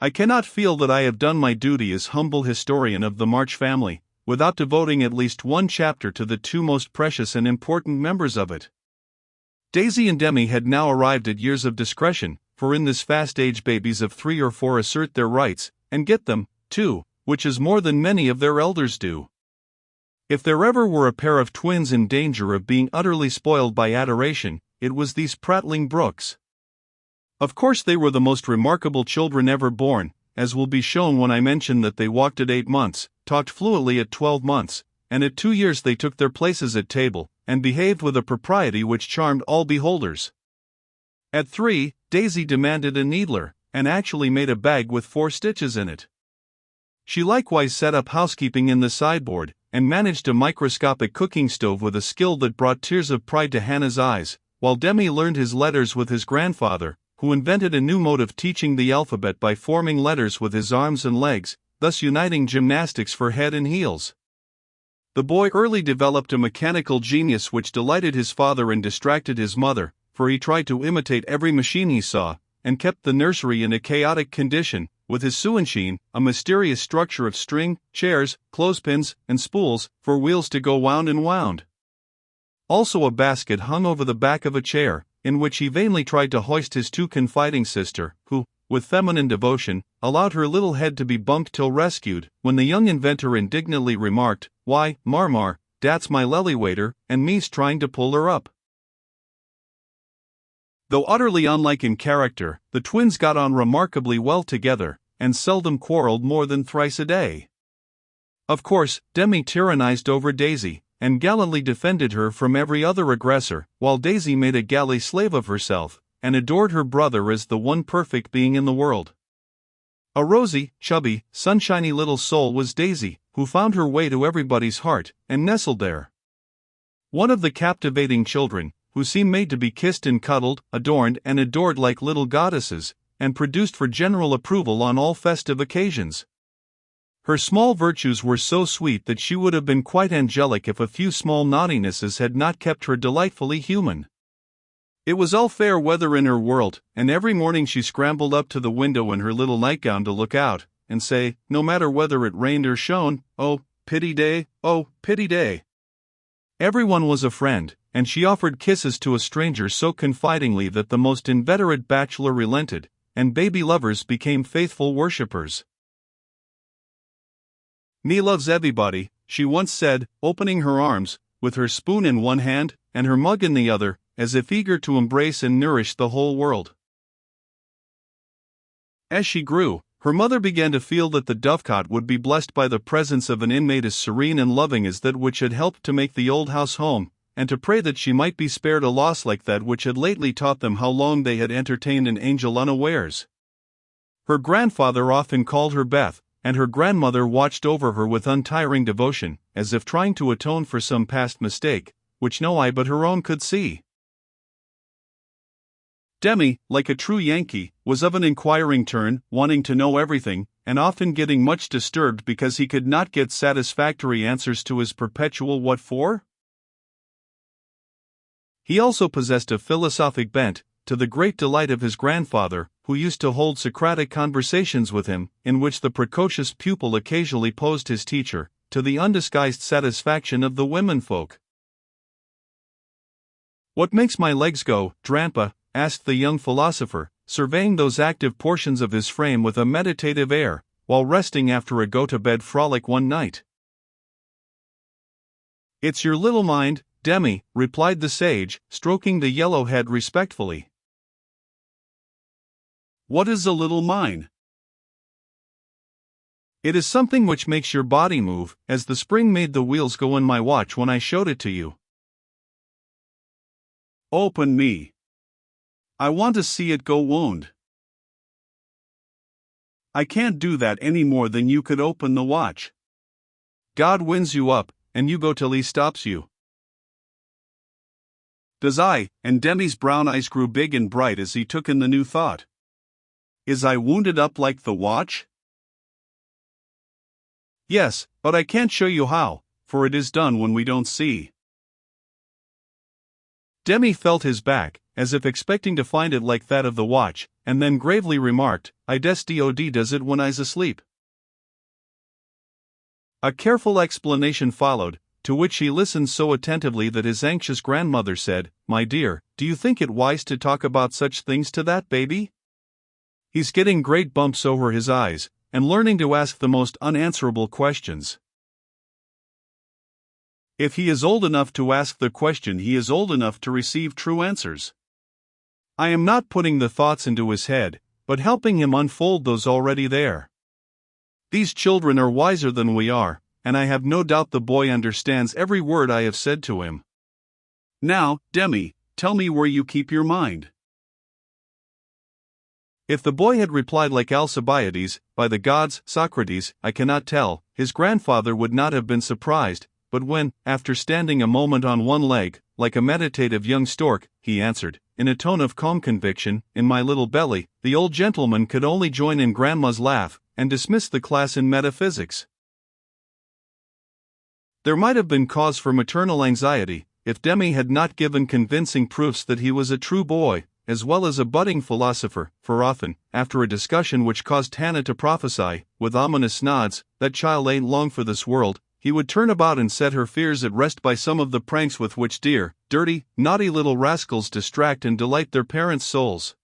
I cannot feel that I have done my duty as humble historian of the March family, without devoting at least one chapter to the two most precious and important members of it. Daisy and Demi had now arrived at years of discretion, for in this fast age babies of 3 or 4 assert their rights, and get them, too, which is more than many of their elders do. If there ever were a pair of twins in danger of being utterly spoiled by adoration, it was these prattling brooks. Of course they were the most remarkable children ever born, as will be shown when I mention that they walked at 8 months, talked fluently at 12 months, and at 2 years they took their places at table, and behaved with a propriety which charmed all beholders. At 3, Daisy demanded a needler, and actually made a bag with 4 stitches in it. She likewise set up housekeeping in the sideboard, and managed a microscopic cooking stove with a skill that brought tears of pride to Hannah's eyes, while Demi learned his letters with his grandfather, who invented a new mode of teaching the alphabet by forming letters with his arms and legs, thus uniting gymnastics for head and heels. The boy early developed a mechanical genius which delighted his father and distracted his mother, for he tried to imitate every machine he saw, and kept the nursery in a chaotic condition, with his sewing-machine, a mysterious structure of string, chairs, clothespins, and spools, for wheels to go wound and wound. Also a basket hung over the back of a chair, in which he vainly tried to hoist his too confiding sister, who, with feminine devotion, allowed her little head to be bumped till rescued, when the young inventor indignantly remarked, "Why, Marmar, dat's my lily waiter, and me's trying to pull her up." Though utterly unlike in character, the twins got on remarkably well together, and seldom quarreled more than thrice a day. Of course, Demi tyrannized over Daisy, and gallantly defended her from every other aggressor, while Daisy made a galley slave of herself, and adored her brother as the one perfect being in the world. A rosy, chubby, sunshiny little soul was Daisy, who found her way to everybody's heart, and nestled there. One of the captivating children, who seemed made to be kissed and cuddled, adorned and adored like little goddesses, and produced for general approval on all festive occasions. Her small virtues were so sweet that she would have been quite angelic if a few small naughtinesses had not kept her delightfully human. It was all fair weather in her world, and every morning she scrambled up to the window in her little nightgown to look out, and say, no matter whether it rained or shone, "Oh, pity day, oh, pity day." Everyone was a friend, and she offered kisses to a stranger so confidingly that the most inveterate bachelor relented, and baby lovers became faithful worshippers. "Me loves everybody," she once said, opening her arms, with her spoon in one hand, and her mug in the other, as if eager to embrace and nourish the whole world. As she grew, her mother began to feel that the dovecot would be blessed by the presence of an inmate as serene and loving as that which had helped to make the old house home, and to pray that she might be spared a loss like that which had lately taught them how long they had entertained an angel unawares. Her grandfather often called her Beth, and her grandmother watched over her with untiring devotion, as if trying to atone for some past mistake, which no eye but her own could see. Demi, like a true Yankee, was of an inquiring turn, wanting to know everything, and often getting much disturbed because he could not get satisfactory answers to his perpetual "what for?" He also possessed a philosophic bent, to the great delight of his grandfather, who used to hold Socratic conversations with him, in which the precocious pupil occasionally posed his teacher, to the undisguised satisfaction of the womenfolk. "What makes my legs go, Drampa?" asked the young philosopher, surveying those active portions of his frame with a meditative air, while resting after a go-to-bed frolic one night. "It's your little mind, Demi," replied the sage, stroking the yellow head respectfully. "What is a little mind?" "It is something which makes your body move, as the spring made the wheels go in my watch when I showed it to you." "Open me. I want to see it go wound." "I can't do that any more than you could open the watch. God winds you up, and you go till he stops you." "Does I?" and Demi's brown eyes grew big and bright as he took in the new thought. "Is I wounded up like the watch?" "Yes, but I can't show you how, for it is done when we don't see." Demi felt his back, as if expecting to find it like that of the watch, and then gravely remarked, "I des DOD does it when I's asleep." A careful explanation followed, to which he listened so attentively that his anxious grandmother said, "My dear, do you think it wise to talk about such things to that baby? He's getting great bumps over his eyes, and learning to ask the most unanswerable questions. If he is old enough to ask the question, he is old enough to receive true answers. I am not putting the thoughts into his head, but helping him unfold those already there. These children are wiser than we are, and I have no doubt the boy understands every word I have said to him. Now, Demi, tell me where you keep your mind." If the boy had replied like Alcibiades, "By the gods, Socrates, I cannot tell," his grandfather would not have been surprised, but when, after standing a moment on one leg, like a meditative young stork, he answered, in a tone of calm conviction, "In my little belly," the old gentleman could only join in grandma's laugh, and dismiss the class in metaphysics. There might have been cause for maternal anxiety, if Demi had not given convincing proofs that he was a true boy, as well as a budding philosopher, for often, after a discussion which caused Hannah to prophesy, with ominous nods, "That child ain't long for this world," he would turn about and set her fears at rest by some of the pranks with which dear, dirty, naughty little rascals distract and delight their parents' souls.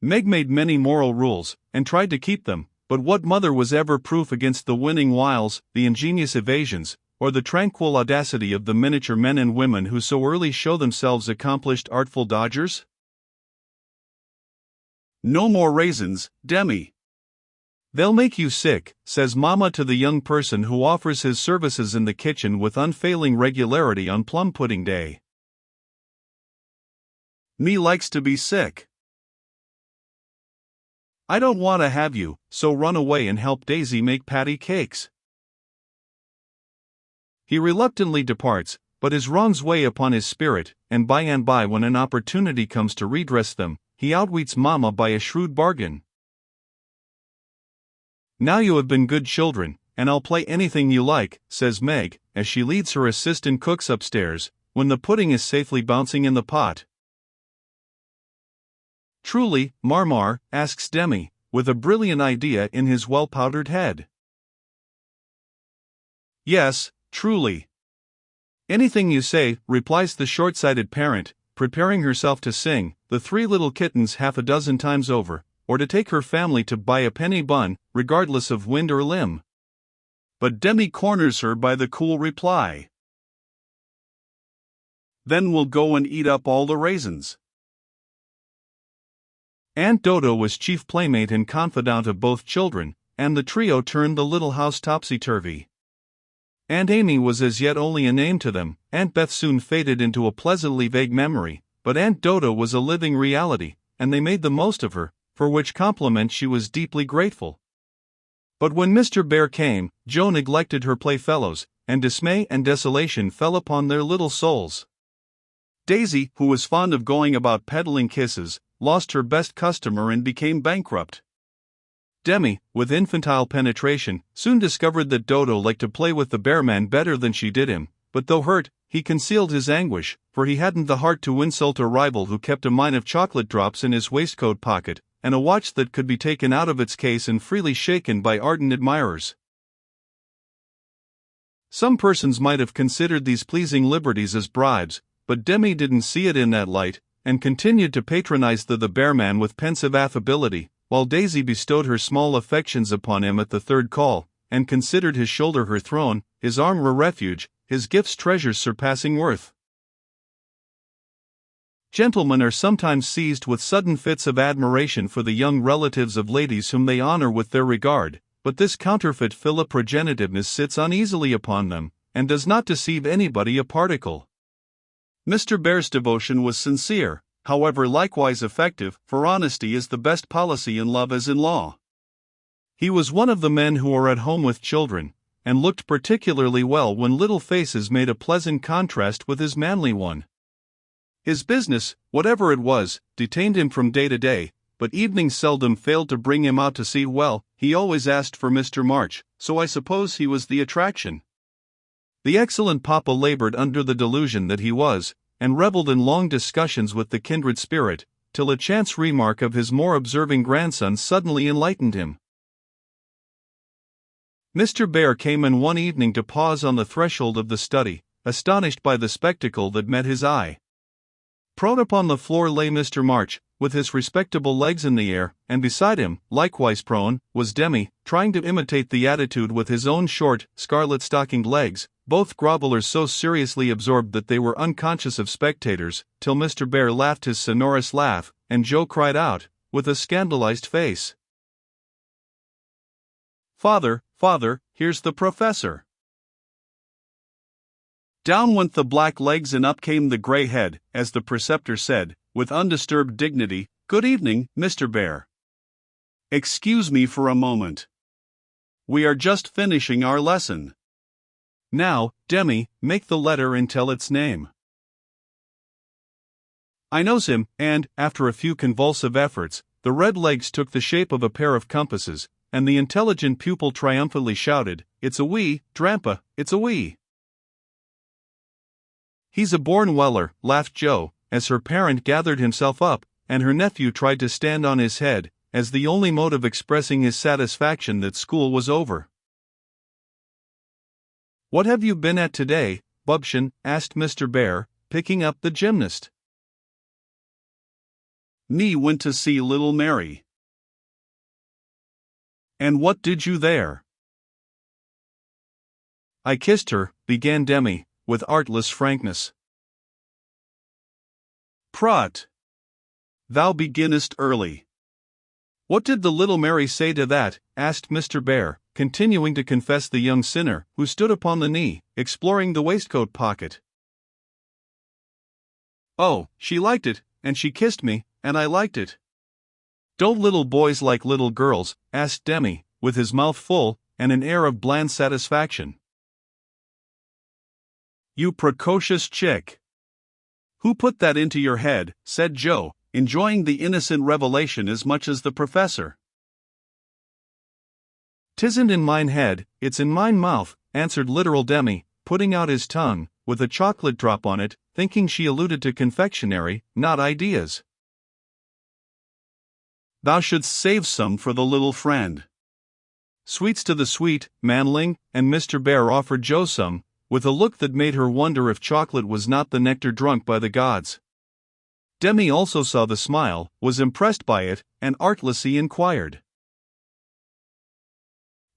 Meg made many moral rules, and tried to keep them, but what mother was ever proof against the winning wiles, the ingenious evasions, or the tranquil audacity of the miniature men and women who so early show themselves accomplished artful dodgers? "No more raisins, Demi. They'll make you sick," says Mama to the young person who offers his services in the kitchen with unfailing regularity on plum pudding day. "Me likes to be sick. I don't want to have you, so run away and help Daisy make patty cakes." He reluctantly departs, but his wrongs weigh upon his spirit, and by when an opportunity comes to redress them, he outwits Mama by a shrewd bargain. "Now you have been good children, and I'll play anything you like," says Meg, as she leads her assistant cooks upstairs, when the pudding is safely bouncing in the pot. "Truly, Marmar?" asks Demi, with a brilliant idea in his well-powdered head. "Yes, truly." "Anything you say," replies the short-sighted parent, preparing herself to sing "The Three Little Kittens" half a dozen times over, or to take her family to buy a penny bun, regardless of wind or limb. But Demi corners her by the cool reply, "Then we'll go and eat up all the raisins." Aunt Dodo was chief playmate and confidant of both children, and the trio turned the little house topsy-turvy. Aunt Amy was as yet only a name to them, Aunt Beth soon faded into a pleasantly vague memory, but Aunt Dodo was a living reality, and they made the most of her, for which compliment she was deeply grateful. But when Mr. Bear came, Joe neglected her playfellows, and dismay and desolation fell upon their little souls. Daisy, who was fond of going about peddling kisses, lost her best customer and became bankrupt. Demi, with infantile penetration, soon discovered that Dodo liked to play with the bearman better than she did him, but though hurt, he concealed his anguish, for he hadn't the heart to insult a rival who kept a mine of chocolate drops in his waistcoat pocket, and a watch that could be taken out of its case and freely shaken by ardent admirers. Some persons might have considered these pleasing liberties as bribes, but Demi didn't see it in that light, and continued to patronize the bearman with pensive affability, while Daisy bestowed her small affections upon him at the third call, and considered his shoulder her throne, his arm her refuge, his gifts treasures surpassing worth. Gentlemen are sometimes seized with sudden fits of admiration for the young relatives of ladies whom they honor with their regard, but this counterfeit philoprogenitiveness sits uneasily upon them, and does not deceive anybody a particle. Mr. Bear's devotion was sincere, however likewise effective, for honesty is the best policy in love as in law. He was one of the men who are at home with children, and looked particularly well when little faces made a pleasant contrast with his manly one. His business, whatever it was, detained him from day to day, but evenings seldom failed to bring him out to see well. He always asked for Mr. March, so I suppose he was the attraction. The excellent papa labored under the delusion that he was, and reveled in long discussions with the kindred spirit, till a chance remark of his more observing grandson suddenly enlightened him. Mr. Bear came in one evening to pause on the threshold of the study, astonished by the spectacle that met his eye. Prone upon the floor lay Mr. March, with his respectable legs in the air, and beside him, likewise prone, was Demi, trying to imitate the attitude with his own short, scarlet-stockinged legs, both grovellers so seriously absorbed that they were unconscious of spectators, till Mr. Bear laughed his sonorous laugh, and Joe cried out, with a scandalized face, "Father, father, here's the professor!" Down went the black legs and up came the grey head, as the preceptor said, with undisturbed dignity, "Good evening, Mr. Bear. Excuse me for a moment. We are just finishing our lesson. Now, Demi, make the letter and tell its name." I knows him, and, after a few convulsive efforts, the red legs took the shape of a pair of compasses, and the intelligent pupil triumphantly shouted, "It's a wee, Drampa, it's a wee." "He's a born Weller," laughed Joe, as her parent gathered himself up, and her nephew tried to stand on his head, as the only mode of expressing his satisfaction that school was over. "What have you been at today, Bubchen?" asked Mr. Bear, picking up the gymnast. "Me went to see little Mary." "And what did you there?" "I kissed her," began Demi, with artless frankness. "Prut! Thou beginnest early. What did the little Mary say to that?" asked Mr. Bear, continuing to confess the young sinner, who stood upon the knee, exploring the waistcoat pocket. "Oh, she liked it, and she kissed me, and I liked it." "Don't little boys like little girls?" asked Demi, with his mouth full, and an air of bland satisfaction. "You precocious chick! Who put that into your head?" said Joe, enjoying the innocent revelation as much as the professor. "'Tisn't in mine head, it's in mine mouth," answered literal Demi, putting out his tongue, with a chocolate drop on it, thinking she alluded to confectionery, not ideas. "Thou shouldst save some for the little friend." Sweets to the sweet, manling, and Mr. Bear offered Joe some, with a look that made her wonder if chocolate was not the nectar drunk by the gods. Demi also saw the smile, was impressed by it, and artlessly inquired,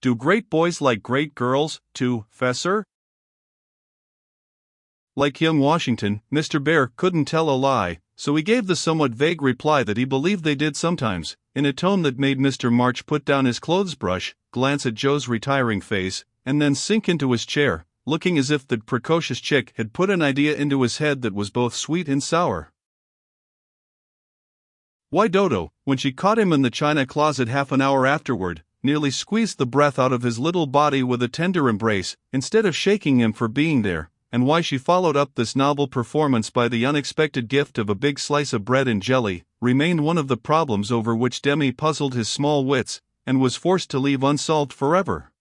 "Do great boys like great girls, too, Fessor?" Like young Washington, Mr. Bear couldn't tell a lie, so he gave the somewhat vague reply that he believed they did sometimes, in a tone that made Mr. March put down his clothes brush, glance at Joe's retiring face, and then sink into his chair, looking as if that precocious chick had put an idea into his head that was both sweet and sour. Why Dodo, when she caught him in the china closet half an hour afterward, nearly squeezed the breath out of his little body with a tender embrace, instead of shaking him for being there, and why she followed up this novel performance by the unexpected gift of a big slice of bread and jelly, remained one of the problems over which Demi puzzled his small wits, and was forced to leave unsolved forever.